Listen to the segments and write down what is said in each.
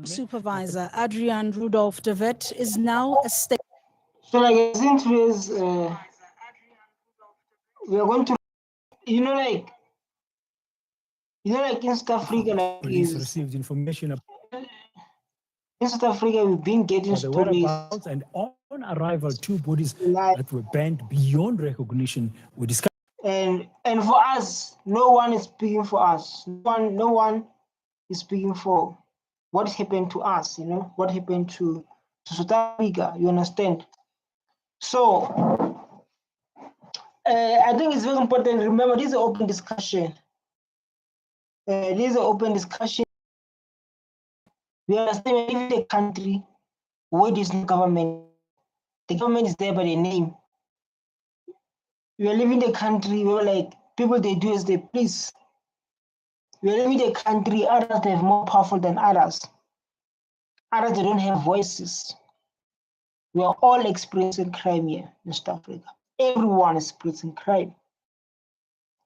Supervisor Adrian Rudolph de Wet is now a state. So, like, as interest, we are going to, in South Africa, like, Police received information in South Africa, we've been getting about the stories. whereabouts, and on arrival, 2 bodies Like, that were burned beyond recognition were discovered. and for us, no one is speaking for us. No one is speaking for what happened to us. What happened to South Africa. You understand? So, I think it's very important. Remember, this is an open discussion. This is an open discussion. We understand we live in a country where there is no government. The government is there by the name. We are living in a country where, like, people, they do as they please. We are living in a country, others they have more powerful than others. Others, they don't have voices. We are all experiencing crime here in South Africa. Everyone is experiencing crime.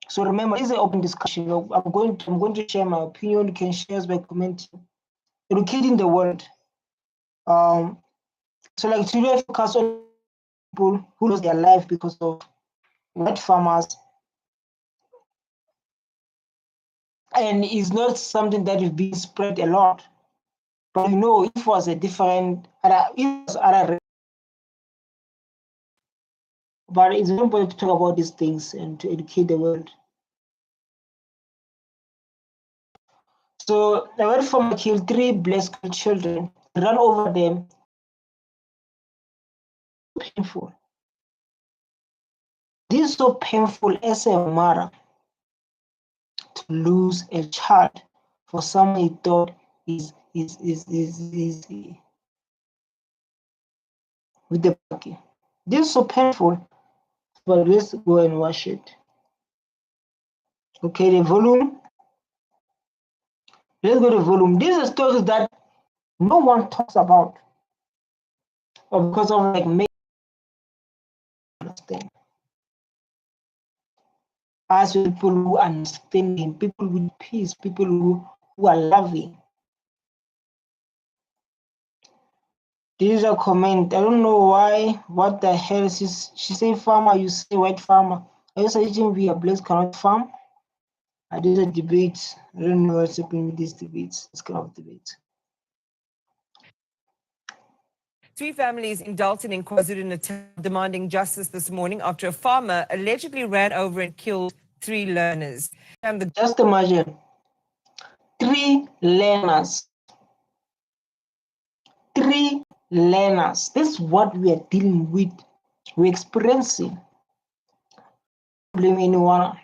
So remember, this is an open discussion. I'm going to share my opinion. You can share by commenting. Educating the world. So, like, today, focus on people who lost their life because of white farmers, and it's not something that is being spread a lot. But if it was a different, but it's very important to talk about these things and to educate the world. So the white farmer killed 3 black school children, ran over them. Painful. This is so painful as a mother to lose a child for someone you thought is with the bucket. This is so painful, but let's go and watch it. Okay, the volume. Let's go to volume. These are stories that no one talks about, or because of, like, me understand. As people who understand him, people with peace, people who are loving. This is a comment. I don't know why. What the hell? She say farmer, you say white farmer. Are you suggesting we are blessed cannot farm? These are debates. I don't know what's happening with these debates. This kind of debate. 3 families in Dalton in KwaZulu-Natal demanding justice this morning after a farmer allegedly ran over and killed 3 learners. Just imagine 3 learners. 3 learners. This is what we are dealing with. We're experiencing. I don't blame anyone.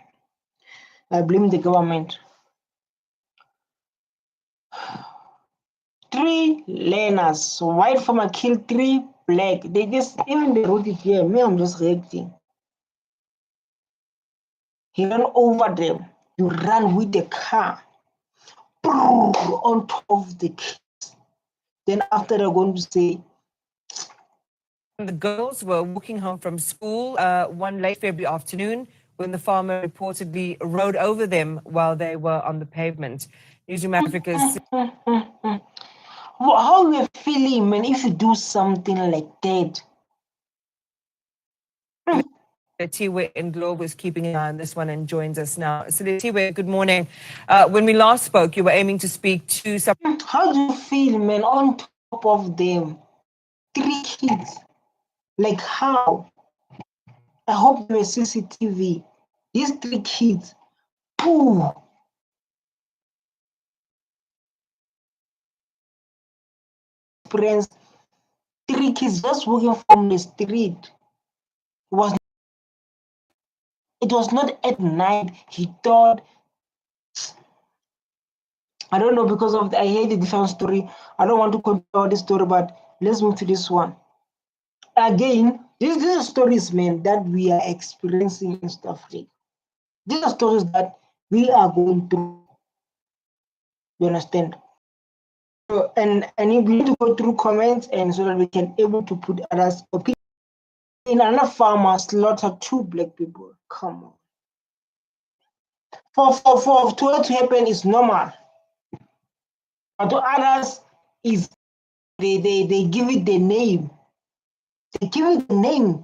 I blame the government. 3 learners. So white farmer killed 3 black. They wrote it here. Me, I'm just reacting. He ran over them. You ran with the car on top of the kids. Then after they're going to say. The girls were walking home from school one late February afternoon when the farmer reportedly rode over them while they were on the pavement. Newsroom Africa's how you feeling, man, if you do something like that? Tiwe in Globe is keeping an eye on this one and joins us now. So Tiwe, good morning. When we last spoke, you were aiming to speak to some. How do you feel, man, on top of them? 3 kids. Like, how? I hope you have CCTV. These 3 kids. Pooh. Friends, 3 kids just walking from the street. It was not at night. He thought, I don't know, because of I heard a different story. I don't want to continue this story, but let's move to this one. Again, these are stories, man, that we are experiencing in South Africa. These are stories that we are going through. You understand? So, and we need to go through comments, and so that we can able to put others' opinion. In another farmer slaughtered 2 black people. Come on. For to happen is normal. But to others is they give it the name. They give it the name.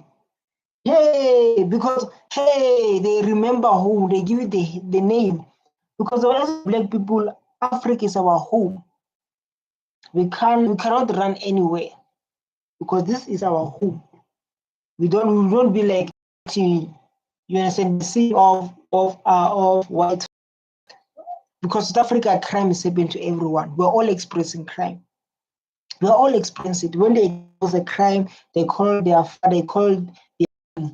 Hey, because hey, they remember home. They give it the name. Because as Black people, Africa is our home. We cannot run anywhere because this is our home. We don't be like you understand the sea of white, because South Africa crime is happening to everyone. We're all experiencing crime. We're all experiencing it. When they cause a crime, they call their father, they call their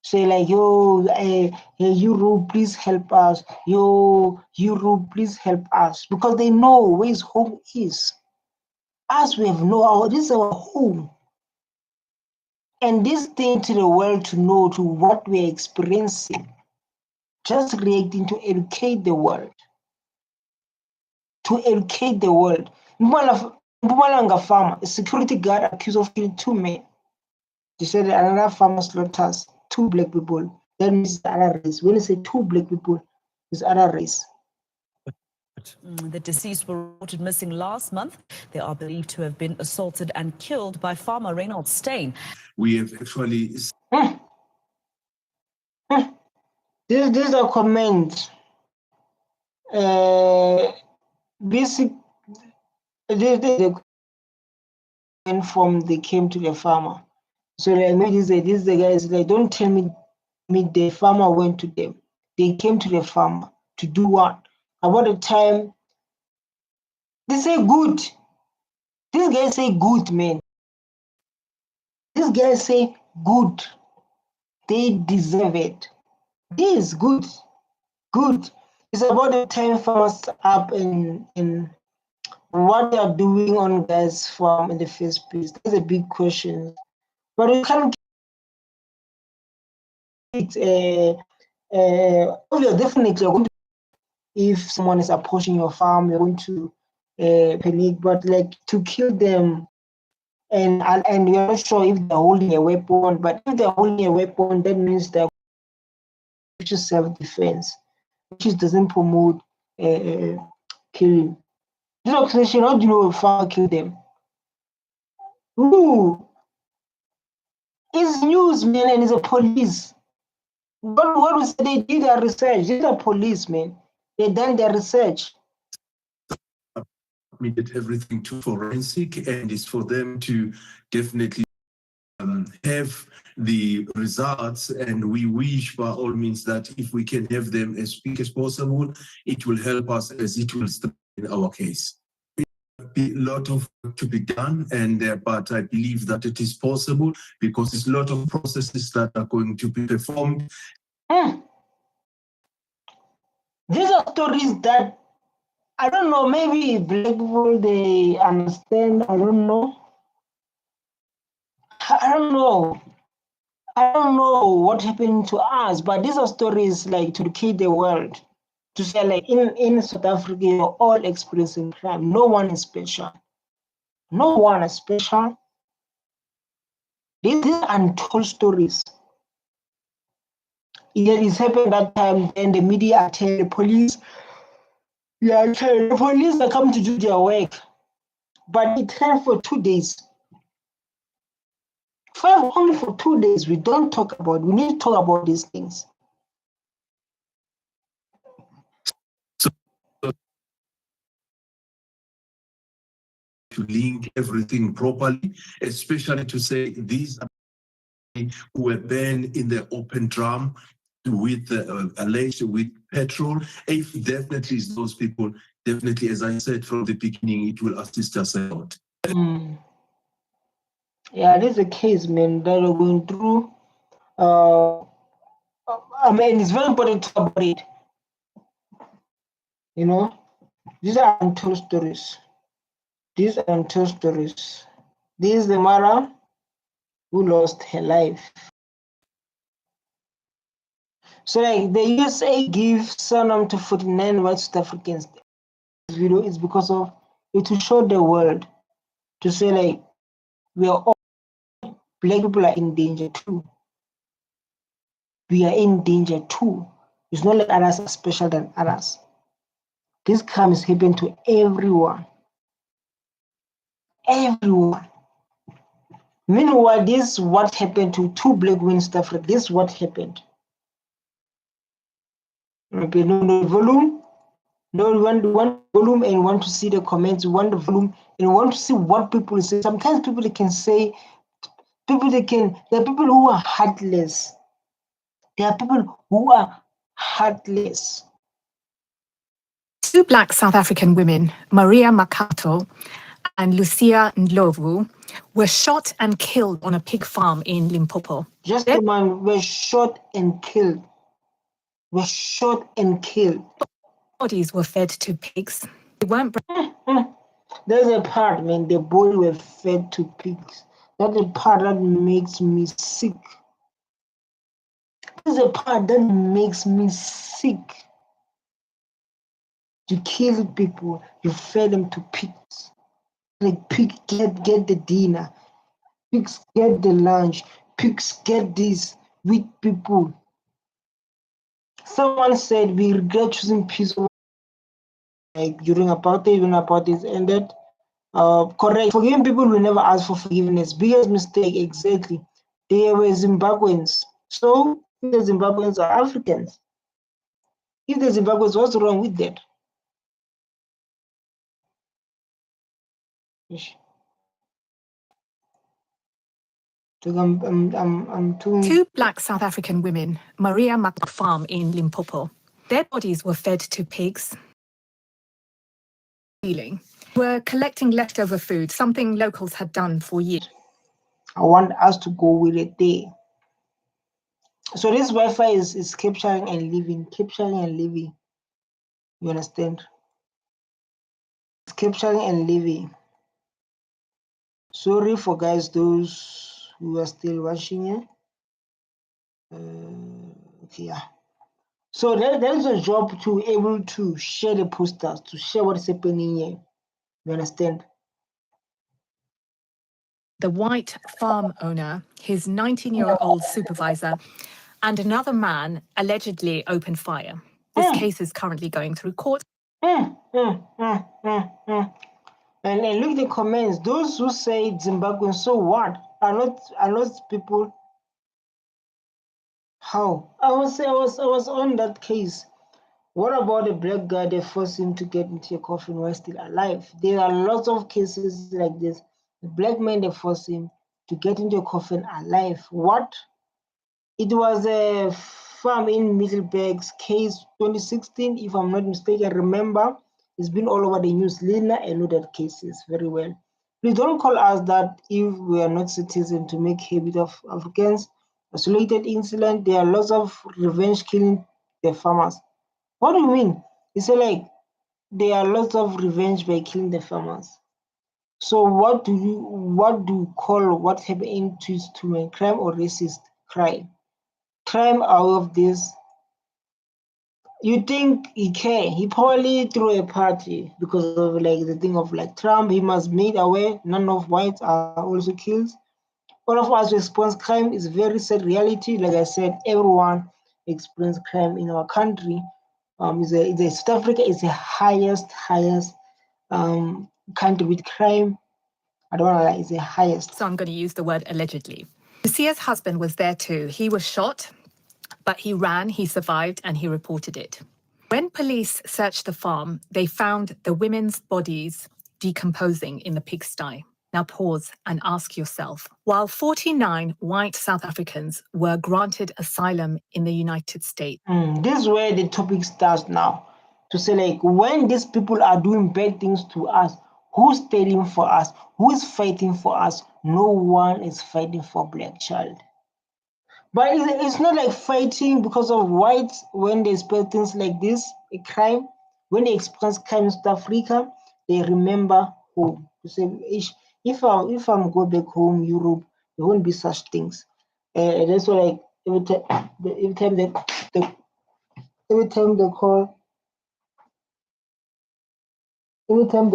say like, yo, hey, Europe, please help us. Yo, Europe, please help us. Because they know where his home is. Us, we have this is our home. And this thing to the world to know to what we're experiencing, just reacting to educate the world. To educate the world. Mpumalanga farmer, a security guard accused of killing 2 men. They said that another farmer slaughters 2 Black people. That means the other race. When you say 2 Black people, it's other race. The deceased were reported missing last month. They are believed to have been assaulted and killed by farmer Reynold Steyn. We have actually This is a comment. Basic. This from they came to the farmer. So like maybe this is the guys like, don't tell me the farmer went to them. They came to the farmer to do what? About the time they say good. These guys say good, man. These guys say good. They deserve it. This is good. Good. It's about the time farmers up in what they are doing on guys' farm in the first place. That's a big question. But you can't get you're definitely going to, if someone is approaching your farm, you're going to panic, but like to kill them and you're not sure if they're holding a weapon, but if they're holding a weapon, that means they're just self-defense, which doesn't promote killing. This accusation, how do you know if farmer kill them? Ooh, it's news, man, and it's a police. What was they did their research? These are police, man. They done their research. submitted everything to forensic, and it's for them to definitely have the results, and we wish by all means that if we can have them as quick as possible, it will help us as it will strengthen our case. Be a lot of work to be done, and but I believe that it is possible because it's a lot of processes that are going to be performed. These are stories that I don't know, maybe Black people they understand. I don't know. I don't know. I don't know what happened to us, but these are stories like to educate the world. To say like in South Africa, you're all experiencing crime. No one is special. No one is special. These are untold stories. It happened that time, and the media tell the police, the police are coming to do their work. But it happened for 2 days. Only for 2 days. We don't talk about, we need to talk about these things. To link everything properly, especially to say these are who were burned in the open drum with alleged with petrol. If definitely is those people, definitely, as I said from the beginning, it will assist us a lot. Yeah, this is a case, man, that we're going through. I mean, it's very important to talk about it. You know, these are untold stories. These are untold stories. This is the mother who lost her life. So, like, the USA gives Sonam to 49 white South Africans. This video is because of it to show the world, to say, like, we are all Black people are in danger too. We are in danger too. It's not like others are special than others. This crime is happening to everyone. everyone. Meanwhile, this is what happened to two black women in South Africa. This is what happened. Okay, no volume. No one volume and want to see the comments, want the volume and want to see what people say. Sometimes people they can say, there are people who are heartless. There are people who are heartless. Two black South African women, Maria Makato and Lucia Ndlovu, were shot and killed on a pig farm in Limpopo. Just Their a man were shot and killed. Were shot and killed. bodies were fed to pigs. They weren't There's a part, man, the body were fed to pigs. That's the part that makes me sick. There's a part that makes me sick. You kill people, you feed them to pigs. Like pig get the dinner, pigs get the lunch, pigs get this with people. Someone said we regret choosing peace over like during apartheid when apartheid ended. Correct. Forgiving people will never ask for forgiveness. Biggest mistake, exactly. They were Zimbabweans. So if the Zimbabweans are Africans, if the Zimbabweans, what's wrong with that? I'm too. Two black South African women, Maria Makato farm in Limpopo. Their bodies were fed to pigs. Were collecting leftover food, something locals had done for years. I want us to go with it there. So this Wi-Fi is capturing and leaving, capturing and leaving. You understand? It's capturing and leaving. Sorry for guys, those who are still watching it. Okay, yeah. So there is a job to be able to share the posters, to share what is happening here. You understand? The white farm owner, his 19-year-old supervisor, and another man allegedly opened fire. This case is currently going through court. And look at the comments. Those who say Zimbabwean, so what? Are not people? How? I was on that case. What about the black guy they forced him to get into a coffin while still alive? There are lots of cases like this. The black man they forced him to get into a coffin alive. What? It was a farm in Middleburg's case 2016, if I'm not mistaken. I remember it's been all over the news. Lina, I know that cases very well. Please don't call us that if we are not citizens to make habit of Africans. Isolated incident. There are lots of revenge killing the farmers. What do you mean? You say like there are lots of revenge by killing the farmers. So what do you call what happened to a crime or racist crime? Crime out of this. You think he care? He probably threw a party because of like the thing of like Trump. He must make aware none of whites are also killed. All of us experience crime is very sad reality. Like I said, everyone experience crime in our country. South Africa is the highest country with crime. I don't want to lie, it's the highest. So I'm going to use the word allegedly. Lucia's husband was there too. He was shot, but he ran, he survived, and he reported it. When police searched the farm, they found the women's bodies decomposing in the pigsty. Now pause and ask yourself, while 49 white South Africans were granted asylum in the United States. This is where the topic starts now. To say like, when these people are doing bad things to us, who's standing for us? Who is fighting for us? No one is fighting for black child. But it's not like fighting because of whites when they experience things like this, a crime. When they experience crime in South Africa, they remember home. You say, if I'm go back home, Europe, there won't be such things. That's why like every time they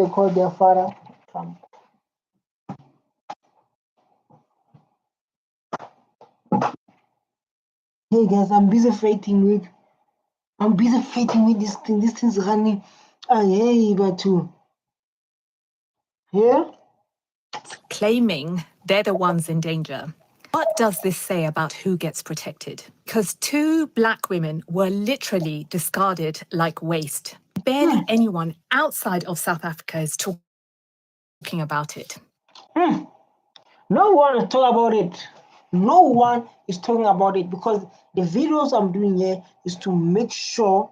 call their father Trump. Hey guys, I'm busy fighting with this thing. This thing's running. Hey, but too. Here, claiming they're the ones in danger. What does this say about who gets protected? Because 2 black women were literally discarded like waste. Barely anyone outside of South Africa is talking about it. No one is talking about it. No one is talking about it because the videos I'm doing here is to make sure,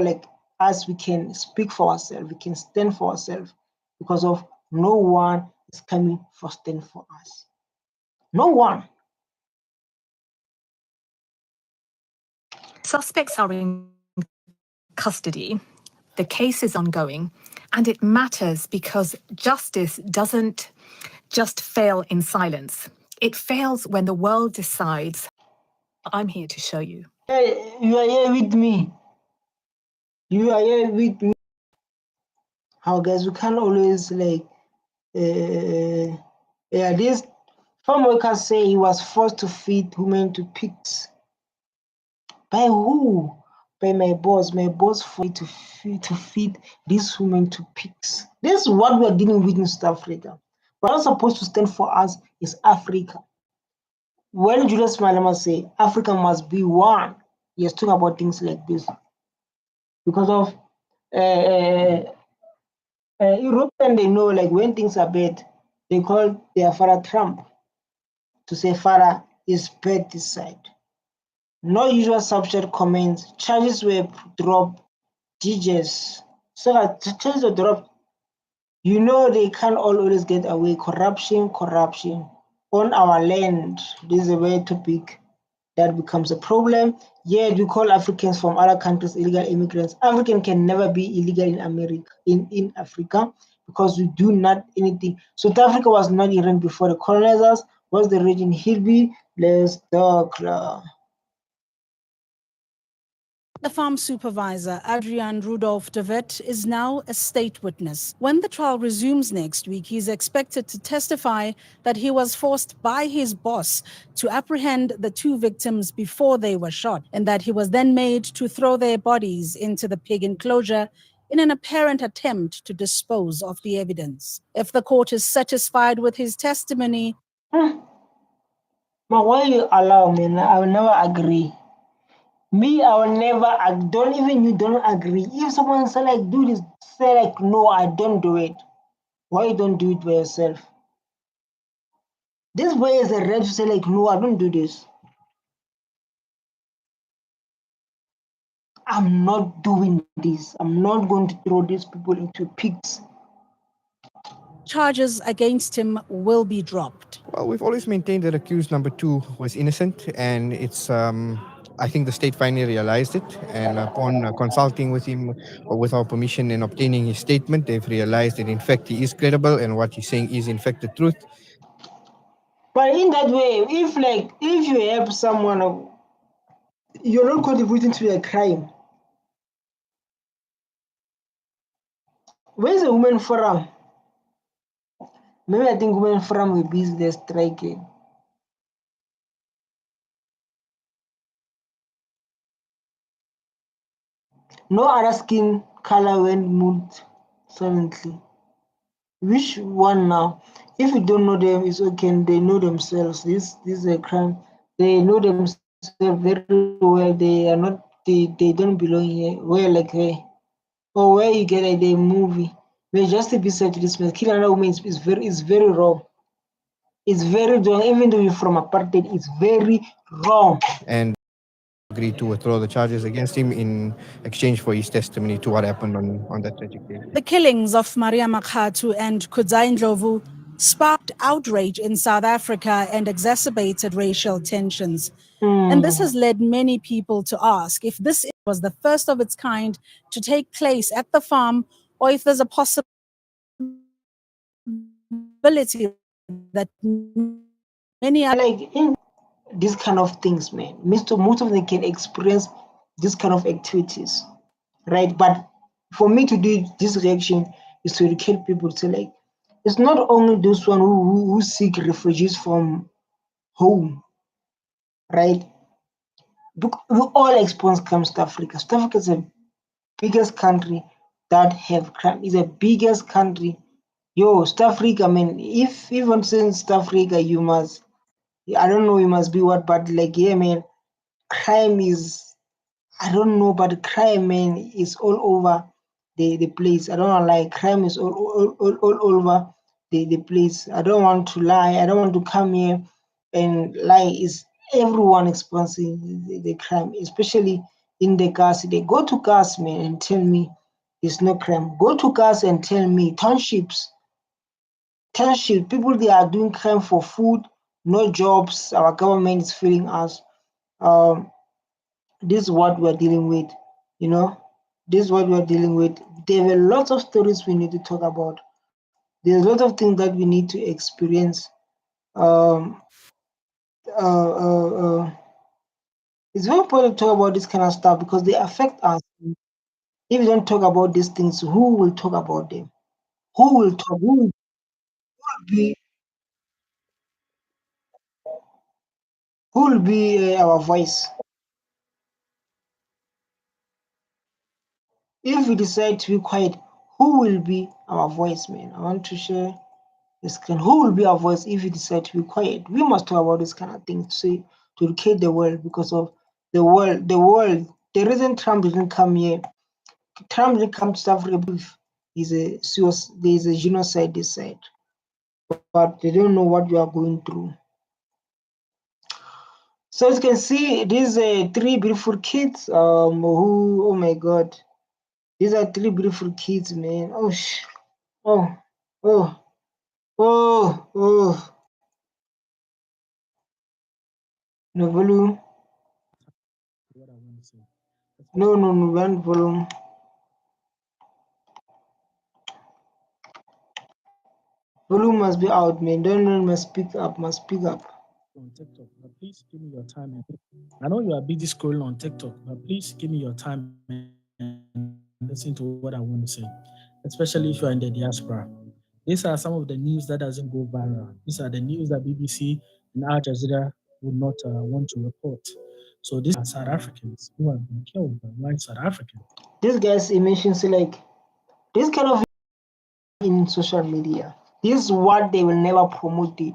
like us, we can speak for ourselves, we can stand for ourselves because of no one is coming for stand for us. No one. Suspects are in custody. The case is ongoing, and it matters because justice doesn't just fail in silence. It fails when the world decides, I'm here to show you. Hey, you are here with me. You are here with me. How guys, we can't always like this farm worker say he was forced to feed women to pigs. By who? By my boss. My boss forced to feed these women to pigs. This is what we are dealing with in South Africa. We're not supposed to stand for us is Africa. When Julius Malema say Africa must be one, he is talking about things like this. Because of European, they know like when things are bad, they call their father Trump to say father is bad this side. No usual subject comments. Charges were dropped. DJs. So charges were dropped. You know they can't always get away. Corruption on our land. This is a very topic that becomes a problem. Yet we call Africans from other countries illegal immigrants. African can never be illegal in America, in Africa, because we do not anything. South Africa was not Iran before the colonizers. Was the region Hilby? Let's talk. The farm supervisor, Adrian Rudolph de Wet, is now a state witness. When the trial resumes next week, he's expected to testify that he was forced by his boss to apprehend the 2 victims before they were shot, and that he was then made to throw their bodies into the pig enclosure in an apparent attempt to dispose of the evidence. If the court is satisfied with his testimony, But why you allow me? I will never agree. Me, I will never. Don't even you don't agree. If someone say like do this, say like no, I don't do it. Why you don't do it by yourself? This boy is a right to say like no, I don't do this. I'm not doing this. I'm not going to throw these people into pigs. charges against him will be dropped. Well, we've always maintained that accused number 2 was innocent, and it's. I think the state finally realized it, and upon consulting with him, or with our permission and obtaining his statement, they've realized that in fact he is credible and what he's saying is in fact the truth. But in that way, if you help someone, you're not contributing to a crime. Where's the women forum? Maybe I think women forum will be the striking. No other skin color went moved silently. Which one now? If you don't know them, it's okay. They know themselves. This is a crime. They know themselves very well. They are not. They don't belong here. Where like hey, or where you get a movie where just to be such this man kill another woman is very wrong. It's very wrong. Even though you're from apartheid, it's very wrong. And agreed to withdraw the charges against him in exchange for his testimony to what happened on that tragic day. The killings of Maria Makhatu and Kudzai Ndlovu sparked outrage in South Africa and exacerbated racial tensions. And this has led many people to ask if this was the first of its kind to take place at the farm, or if there's a possibility that many other Like in these kind of things, man. Most of them can experience this kind of activities, right? But for me to do this reaction is to educate people to like, it's not only those one who seek refugees from home, right? We all experience comes to Africa. South Africa is the biggest country that have crime. It's the biggest country Yo, South Africa, man. If even since South Africa, you must. I don't know. You must be what, but like, yeah, man. Crime is. I don't know, but crime, man, is all over the place. I don't want to lie. Crime is all over the place. I don't want to lie. I don't want to come here and lie. Is everyone experiencing the crime, especially in the cars? They go to cars, man, and tell me there's no crime. Go to cars and tell me townships, people they are doing crime for food, no jobs. Our government is failing us. Um, this is what we're dealing with, you know. This is what we're dealing with. There are lots of stories we need to talk about. There's a lot of things that we need to experience. Um, uh, uh, uh, it's very important to talk about this kind of stuff because they affect us. If we don't talk about these things, who will talk about them? Who will talk? Who will be? Who will be our voice? If we decide to be quiet, who will be our voice, man? I want to share this kind. Who will be our voice if we decide to be quiet? We must talk about this kind of thing to educate the world because of the world. The world. The reason Trump didn't come here, Trump didn't come to South Africa. There is a genocide this side, but they don't know what we are going through. So as you can see, these three beautiful kids. Who? Oh my God, these are three beautiful kids, man. Oh, oh, oh, oh. No volume. What I want to say. No, no, no, one volume. Volume must be out, man. Don't must speak up, must speak up. On TikTok, but please give me your time. I know you are busy scrolling on TikTok, but please give me your time and listen to what I want to say, especially if you are in the diaspora. These are some of the news that doesn't go viral. These are the news that BBC and Al Jazeera would not want to report. So these are South Africans who have been killed by white South Africans. These guys he mentions like this kind of in social media. This is what they will never promote it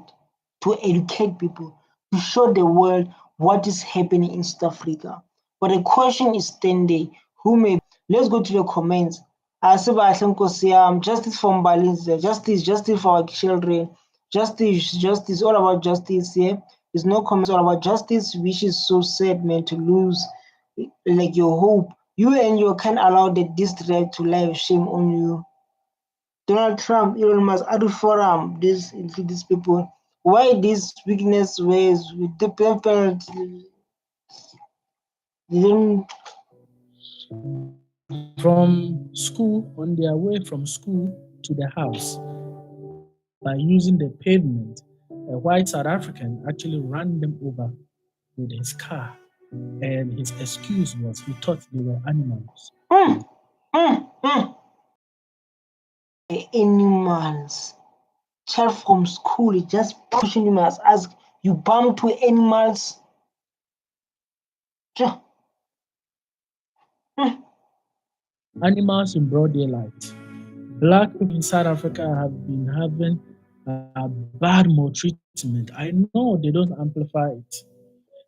to educate people, to show the world what is happening in South Africa. But the question is Tende, who may let's go to the comments. Justice for Mbalinze, justice for our children, justice, all about justice here. There's no comments all about justice, which is so sad, man, to lose like your hope. You and your can allow this drive to live. Shame on you. Donald Trump, Elon Musk, Adu Forum, these people. Why this weakness ways with the people didn't From school, on their way from school to the house, by using the pavement, a white South African actually ran them over with his car. And his excuse was he thought they were animals. mm, animals. Child from school is just pushing him as you bump to animals. Animals in broad daylight. Black people in South Africa have been having bad maltreatment. I know they don't amplify it.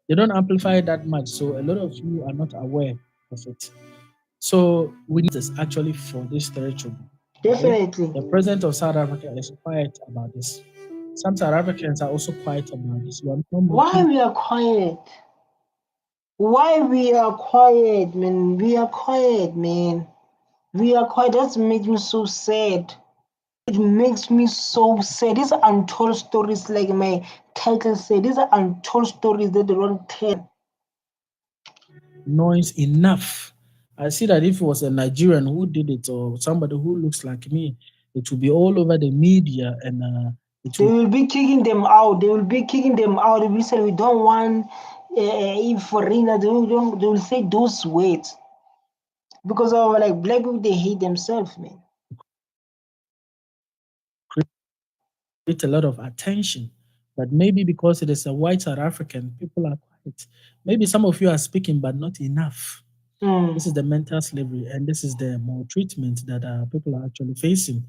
They don't amplify it that much, so a lot of you are not aware of it. So we need this actually for this territory. Definitely. The president of South Africa is quiet about this. Some South Africans are also quiet about this. Why we are quiet? Why we are quiet, man? We are quiet, man. We are quiet. That makes me so sad. It makes me so sad. These are untold stories, like my title said. These are untold stories that they don't tell. Noise enough. I see that if it was a Nigerian who did it or somebody who looks like me, it will be all over the media and they will be kicking them out. They will be kicking them out. They will say we don't want foreigners. They will say those words because of like black people. They hate themselves, man. create a lot of attention. But maybe because it is a white South African, people are quiet. Maybe some of you are speaking, but not enough. This is the mental slavery, and this is the maltreatment that people are actually facing.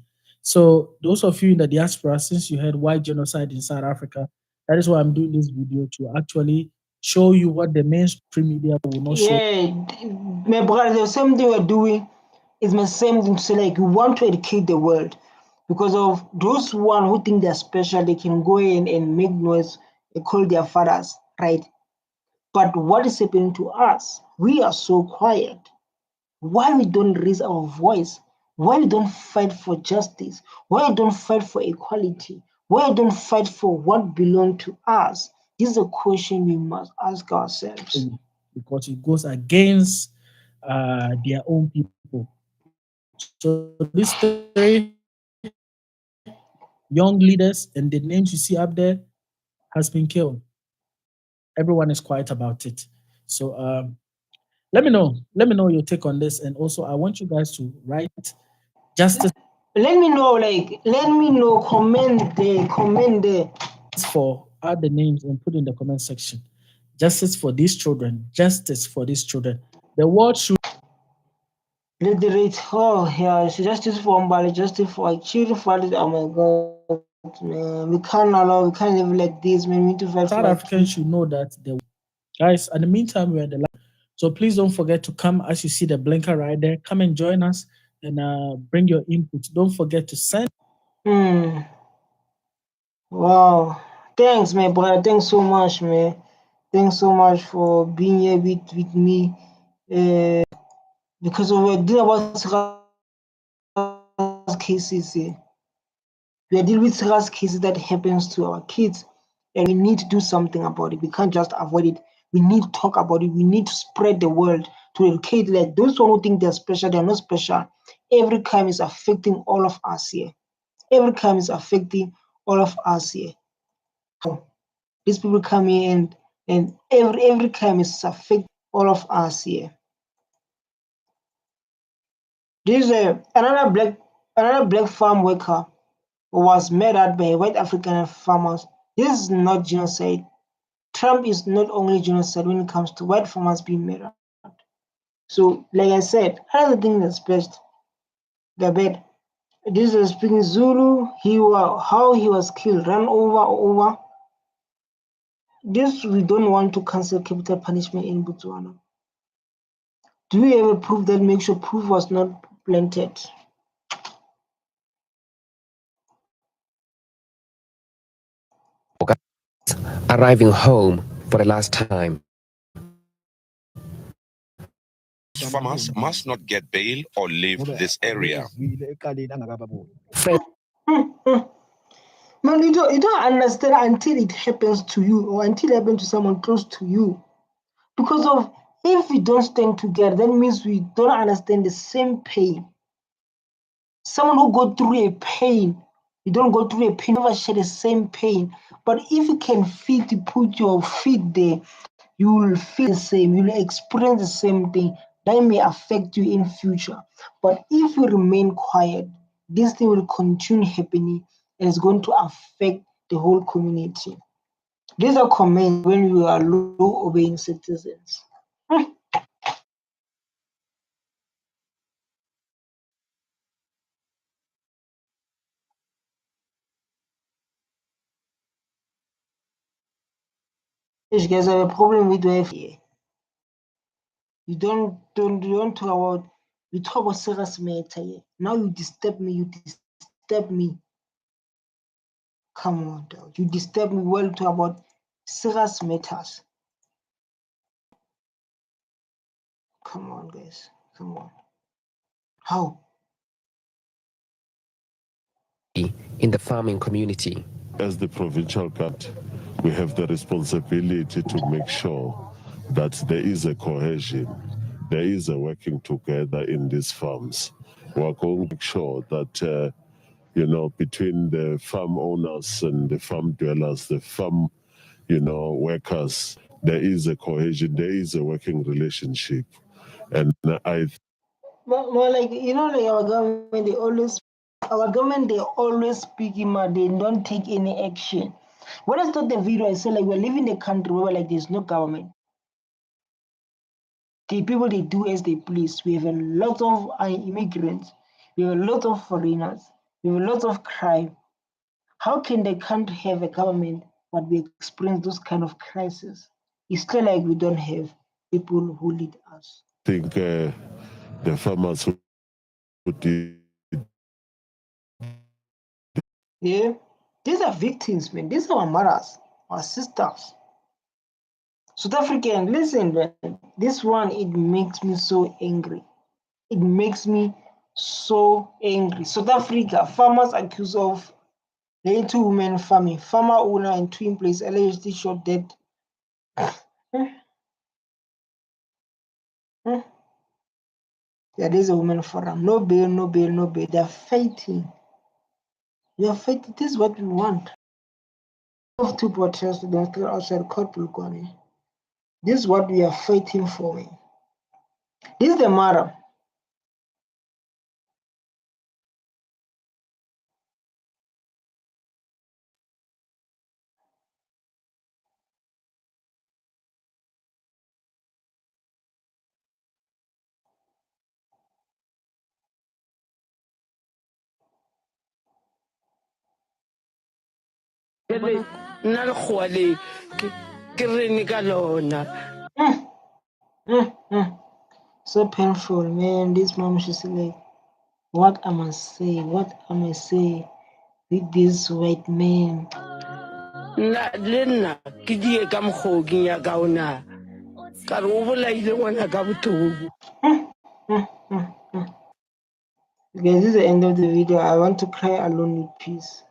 So those of you in the diaspora, since you heard why genocide in South Africa, that is why I'm doing this video to actually show you what the mainstream media will not show. Yeah, my brother, the same thing we're doing is the same thing to say, like, we want to educate the world. Because of those one who think they're special, they can go in and make noise and call their fathers, right? But what is happening to us? We are so quiet. Why we don't raise our voice? Why we don't fight for justice? Why we don't fight for equality? Why we don't fight for what belongs to us? This is a question we must ask ourselves. Because it goes against their own people. So these three young leaders and the names you see up there has been killed. Everyone is quiet about it. So let me know your take on this, and also I want you guys to write justice Let me know, comment there. for add the names and put in the comment section. Justice for these children. Justice for these children. The world should Let the rate, oh yeah, it's justice for Mbali, justice for our children, oh my god, man. We can't live like this, man. We need to fight South for our Africans should know that the guys. In the meantime, we're in the live. So please don't forget to come as you see the blinker right there. Come and join us and bring your input. Don't forget to send. Wow. Thanks, my brother. Thanks so much, man. Thanks so much for being here with me. Because we're dealing about serious cases here. We are dealing with serious cases that happens to our kids, and we need to do something about it. We can't just avoid it. We need to talk about it. We need to spread the word to educate. Like those who think they're special, they're not special. Every crime is affecting all of us here. Every crime is affecting all of us here. These people come in and every crime is affecting all of us here. This another black farm worker was murdered by white African farmers. This is not genocide. Trump is not only genocide when it comes to white farmers being murdered. So, like I said, another thing that's best, Gabet. This is speaking Zulu. How he was killed, run over. This we don't want to cancel capital punishment in Botswana. Do we have a proof that makes sure proof was not planted? Arriving home for the last time. Farmers must not get bail or leave this area. Man, you don't understand until it happens to you or until it happens to someone close to you. Because of if we don't stand together, that means we don't understand the same pain. Someone who go through a pain, you don't go through a pain, never share the same pain. But if you can put your feet there, you will feel the same, you will experience the same thing. That may affect you in future. But if you remain quiet, this thing will continue happening and it's going to affect the whole community. These are comments when we are law obeying citizens. You guys have a problem with here. You don't talk about, you talk about serious matter here. Now you disturb me. Come on, dog. You disturb me while talk about serious matters. Come on, guys. Come on. How? In the farming community. As the provincial government, we have the responsibility to make sure that there is a cohesion, there is a working together in these farms. We're going to make sure that, between the farm owners and the farm dwellers, the farm, workers, there is a cohesion, there is a working relationship. And More like, like our government, they always speak but they don't take any action. When I start the video, I say like we're living in a country where like there's no government. The people, they do as they please. We have a lot of immigrants. We have a lot of foreigners. We have lots of crime. How can the country have a government but we experience those kind of crises? It's clear like we don't have people who lead us. I think the farmers who did. Yeah, these are victims, man. These are our mothers, our sisters. South African, listen, man. This one, it makes me so angry. It makes me so angry. South Africa, farmers accused of laying 2 women farming. Farmer owner in Twin Place allegedly shot dead. Yeah, there's a woman forum. No bail, no bail, no bail. They're fighting. We are fighting. This is what we want. Of 2 protests demonstrated outside Court Bulgari. This is what we are fighting for. Man. This is the matter. So painful, man. This mom, she's like, what am I say? What am I say with this white man? Guys, this is the end of the video. I want to cry alone with peace.